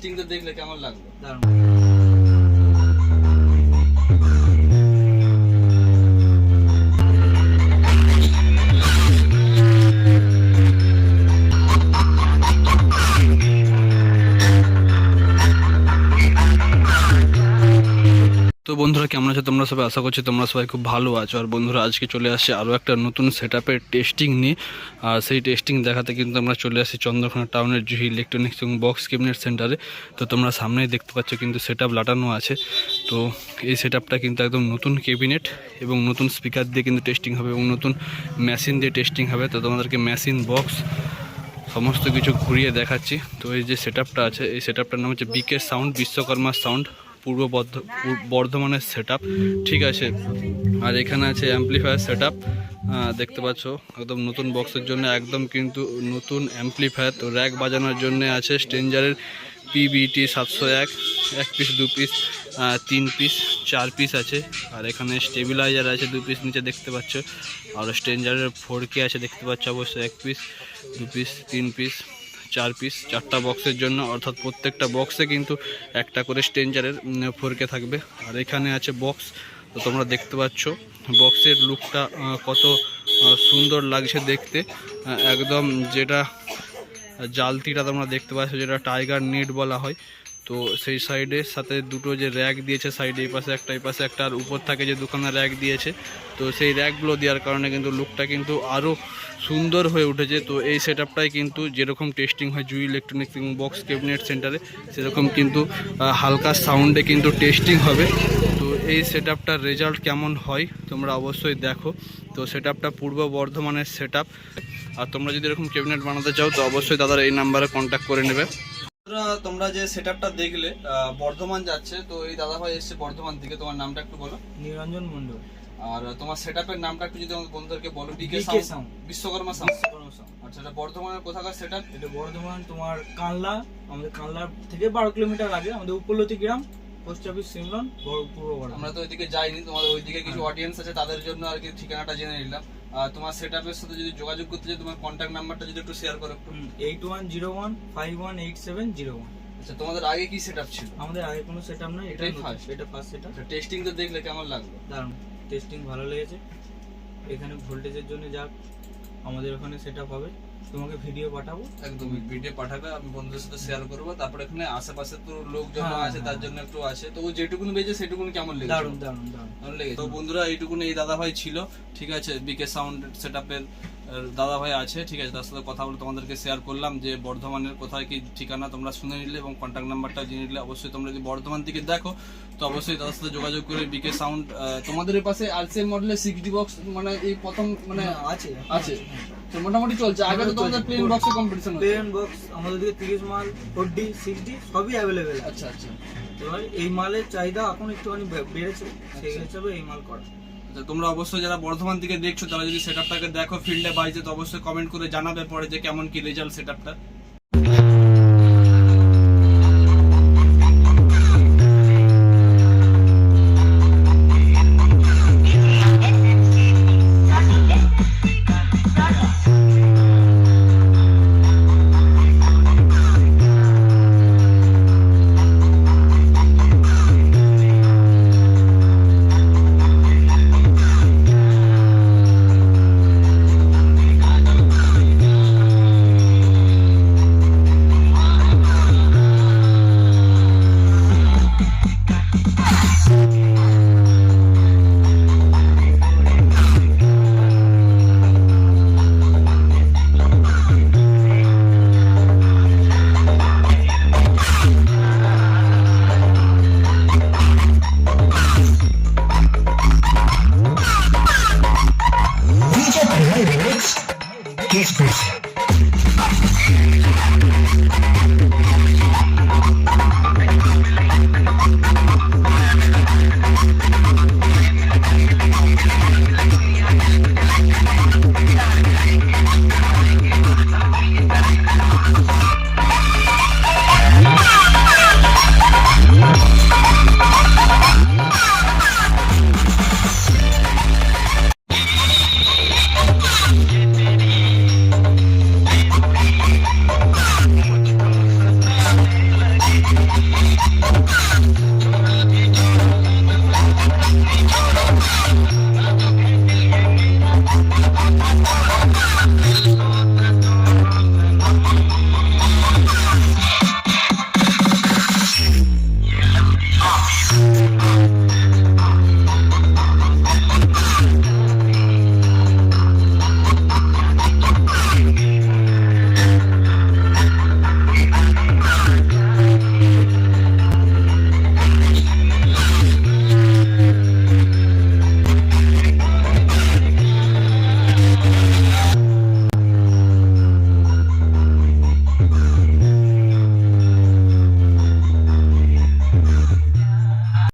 Testing তো দেখলে কেমন লাগলো? দারুণ। তো বন্ধুরা কেমন আছো তোমরা সবাই? আশা করছি তোমরা সবাই খুব ভালো আছো। আর বন্ধুরা আজকে চলে আসছে আরও একটা নতুন সেটআপের টেস্টিং নিয়ে। আর সেই টেস্টিং দেখাতে কিন্তু আমরা চলে আসছি চন্দ্রকোনা টাউনের জুহি ইলেকট্রনিক্স এবং বক্স ক্যাবিনেট সেন্টারে। তো তোমরা সামনেই দেখতে পাচ্ছ কিন্তু সেটআপ লাটানো আছে। তো এই সেটআপটা কিন্তু একদম নতুন ক্যাবিনেট এবং নতুন স্পিকার দিয়ে কিন্তু টেস্টিং হবে এবং নতুন মেশিন দিয়ে টেস্টিং হবে। তো তোমাদেরকে মেশিন বক্স সমস্ত কিছু ঘুরিয়ে দেখাচ্ছি। তো এই যে সেটআপটা আছে, এই সেটআপটার নাম হচ্ছে বিকে সাউন্ড, বিশ্বকর্মা সাউন্ড, পূর্ব বর্ধমানের সেটআপ, ঠিক আছে। আর এখানে আছে অ্যাম্পলিফায়ার সেটআপ, দেখতে পাচ্ছ একদম নতুন বক্সের জন্য একদম কিন্তু নতুন অ্যাম্পলিফায়ার। তো র্যাক বাজানোর জন্য আছে স্ট্রেঞ্জারের PBT 701, 1 piece 2 piece 3 piece 4 piece আছে। আর এখানে স্টেবিলাইজার আছে 2 পিস নিচে দেখতে পাচ্ছ। আর স্ট্রেঞ্জারের 4K আছে দেখতে পাচ্ছ অবশ্যই 1 পিস 2 পিস 3 পিস 4 পিস, 4টা বক্সের জন্য, অর্থাৎ প্রত্যেকটা বক্সে কিন্তু একটা করে স্ট্রেঞ্জারের 4K থাকবে। আর এখানে আছে বক্স। তো তোমরা দেখতে পাচ্ছ বক্সের লুকটা কত সুন্দর লাগছে দেখতে। একদম যেটা জালতিটা তোমরা দেখতে পাচ্ছ, যেটা টাইগার নেট বলা হয়। তো সেই সাইডের সাথে দুটো যে র্যাক দিয়েছে সাইডে, এই পাশে একটা এই পাশে একটা, আর উপর থেকে যে দুখানা র্যাক দিয়েছে, তো সেই র্যাকগুলো দেওয়ার কারণে কিন্তু লুকটা কিন্তু আরও সুন্দর হয়ে উঠেছে। তো এই সেটআপটাই কিন্তু যেরকম টেস্টিং হয় জুই ইলেকট্রনিক্স এবং বক্স ক্যাবিনেট সেন্টারে, সেরকম কিন্তু হালকা সাউন্ডে কিন্তু টেস্টিং হবে। তো এই সেটআপটার রেজাল্ট কেমন হয় তোমরা অবশ্যই দেখো। তো সেটআপটা পূর্ব বর্ধমানের সেটআপ। আর তোমরা যদি এরকম ক্যাবিনেট বানাতে চাও তো অবশ্যই দাদার এই নাম্বারে কন্ট্যাক্ট করে নেবে। তোমরা যে সেটআপটা দেখলে বর্ধমান যাচ্ছে, তো এই দাদা ভাই এসছে বর্ধমান থেকে। তোমার নামটা একটু বলো। নিরঞ্জন মন্ডল। আর তোমার সেটআপের নামটা একটু যদি আমাদের বন্ধুদেরকে বলো। বিকে সাউন্ড, বিশ্বকর্মা সাউন্ড। আচ্ছা, এটা বর্ধমানের কোথাকার সেটআপ? এটা বর্ধমান তোমার কানলা, আমাদের কানলা থেকে 12 কিলোমিটার আগে, আমাদের উপলতি গ্রাম, পোস্ট অফিস সিমলন, পূর্ব বর্ধমান। আমরা তো ওইদিকে যাইনি, তোমাদের ওইদিকে কিছু অডিয়েন্স আছে, তাদের জন্য আর কি ঠিকানাটা জেনে নিলাম। তোমার সেটআপের সাথে যদি যোগাযোগ করতে চাই, তোমার কন্ট্যাক্ট নাম্বারটা যদি একটু শেয়ার করো একটু। 8101518701। আচ্ছা, তোমাদের আগে কি সেটআপ ছিল? আমাদের আগে কোনো সেটআপ নাই, এটাই ফার্স্ট। এটা ফার্স্ট সেটআপ। টেস্টিং তো দেখলে কেমন লাগলো? দারুণ, টেস্টিং ভালো লেগেছে। এখানে ভোল্টেজের জন্য যা আমাদের ওখানে সেটআপ হবে, তোমাকে ভিডিও পাঠাবো। একদমই ভিডিও পাঠাবে, আমি বন্ধুদের সাথে শেয়ার করবো। তারপরে এখানে আশেপাশে তো লোকজন আছে, তার জন্য একটু আছে। তো যেটুকুনি বেজে সেটুকুনি কেমন লেগেছে? দারুণ দারুণ দারুণ ভালো লেগেছে। তো বন্ধুরা এইটুকুনি এই দাদা ভাই ছিল, ঠিক আছে। বিকে সাউন্ড সেটআপের দাদা ভাই আছে, ঠিক আছে। তার সাথে কথা বলে তোমাদেরকে শেয়ার করলাম যে বর্ধমানের কোথায় কি ঠিকানা তোমরা শুনে নিলে এবং কন্ট্যাক্ট নাম্বারটা জেনে নিলে। অবশ্যই তোমরা যদি বর্ধমান থেকে দেখো তো অবশ্যই তাদের সাথে যোগাযোগ করে বিকে সাউন্ড। তোমাদের এই পাশে আরসিএম মডেলের 6D বক্স মানে এই প্রথম মানে আছে আছে তো মোটামুটি চলছে। আগে তো তোমাদের প্লেন বক্সের কম্পিটিশন হতো। প্লেন বক্স আমাদের দিকে 30 মাল 4D 6D সবই অ্যাভেলেবেল। আচ্ছা আচ্ছা। এবার এই মালের চাহিদা এখন একটুখানি বেড়েছে, সেই হিসাবে এই মাল করা। আচ্ছা, তোমরা অবশ্যই যারা বর্ধমান থেকে দেখছো তারা যদি সেটআপটাকে দেখো ফিল্ডে বাইজে, তো অবশ্যই কমেন্ট করে জানাবে পরে যে কেমন কি রেজাল্ট সেটআপটা। Kiss